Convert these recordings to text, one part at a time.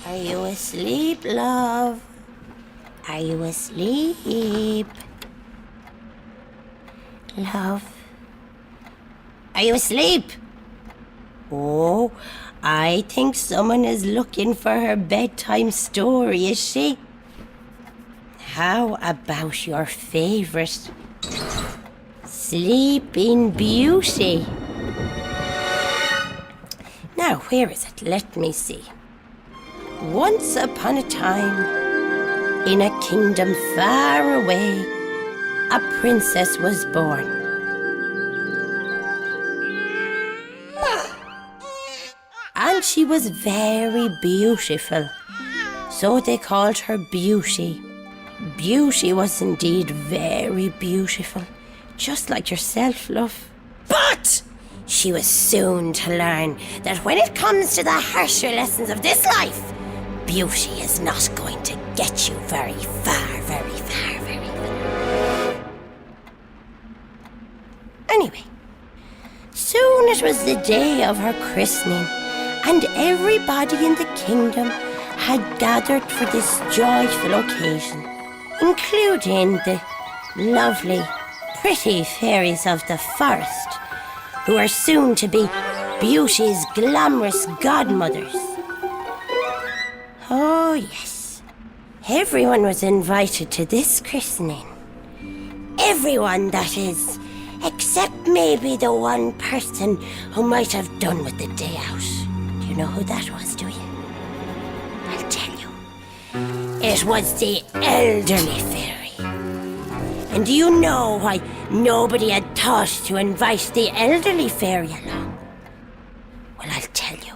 Are you asleep, love? Are you asleep? Love? Are you asleep? Oh, I think someone is looking for her bedtime story, is she? How about your favourite Sleeping Beauty? Now, where is it? Let me see. Once upon a time, in a kingdom far away, a princess was born. And she was very beautiful, so they called her Beauty. Beauty was indeed very beautiful, just like yourself, love. But she was soon to learn that when it comes to the harsher lessons of this life, beauty is not going to get you very far, very far, very far. Anyway, soon it was the day of her christening, and everybody in the kingdom had gathered for this joyful occasion, including the lovely, pretty fairies of the forest, who are soon to be Beauty's glamorous godmothers. Oh yes, everyone was invited to this christening. Everyone, that is, except maybe the one person who might have done with the day out. Do you know who that was, do you? I'll tell you. It was the elderly fairy. And do you know why nobody had thought to invite the elderly fairy along? Well, I'll tell you.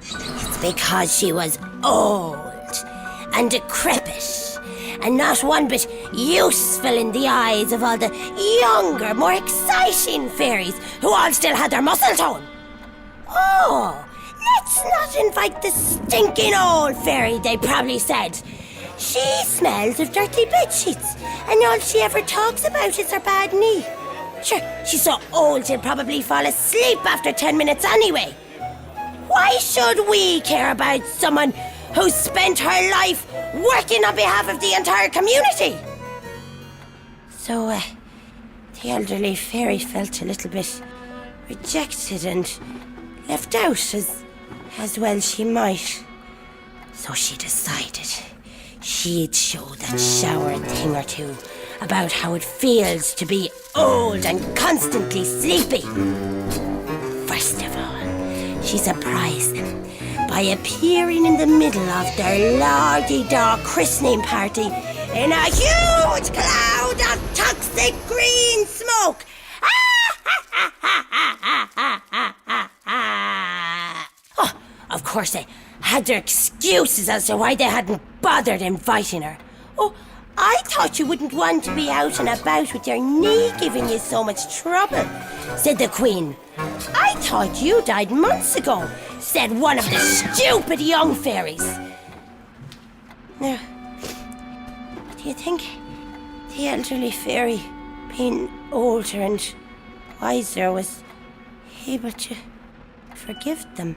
It's because she was old and decrepit and not one bit useful in the eyes of all the younger, more exciting fairies who all still had their muscle tone. Oh, let's not invite the stinking old fairy, they probably said. She smells of dirty bedsheets, and all she ever talks about is her bad knee. Sure, she's so old she'll probably fall asleep after 10 minutes anyway. Why should we care about someone who spent her life working on behalf of the entire community? So, the elderly fairy felt a little bit rejected and left out, as well she might. So she decided she'd show that shower a thing or two about how it feels to be old and constantly sleepy. First of all, she surprised them by appearing in the middle of their lardy-da christening party in a huge cloud of toxic green smoke. Oh, of course they had their excuses as to why they hadn't bothered inviting her. Oh, I thought you wouldn't want to be out and about with your knee giving you so much trouble, said the Queen. I thought you died months ago, said one of the stupid young fairies. Now, do you think the elderly fairy, being older and wiser, was able to forgive them?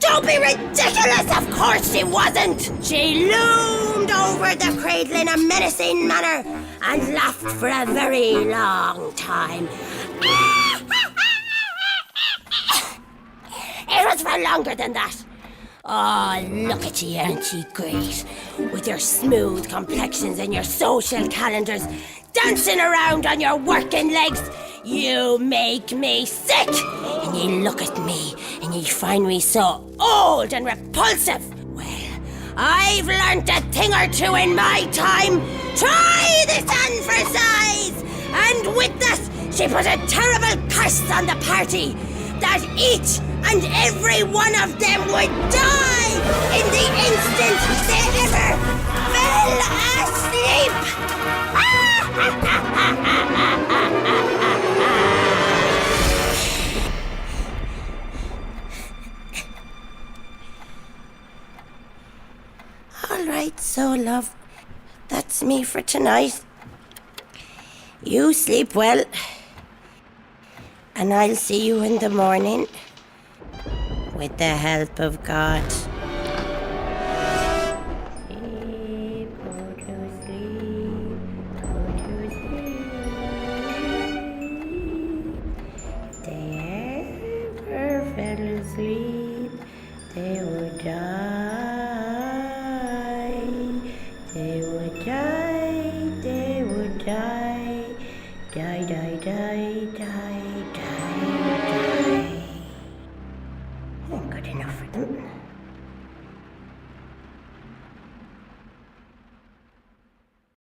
Don't be ridiculous! Of course she wasn't! She loomed over the cradle in a menacing manner and laughed for a very long time. It was for longer than that. Oh, look at you, aren't you great? With your smooth complexions and your social calendars, dancing around on your working legs. You make me sick. And you look at me and you find me so old and repulsive. Well, I've learnt a thing or two in my time. Try this on for size. And with that, she put a terrible curse on the party that each and every one of them would die in the instant they ever fell asleep. love. That's me for tonight. You sleep well. And I'll see you in the morning. With the help of God.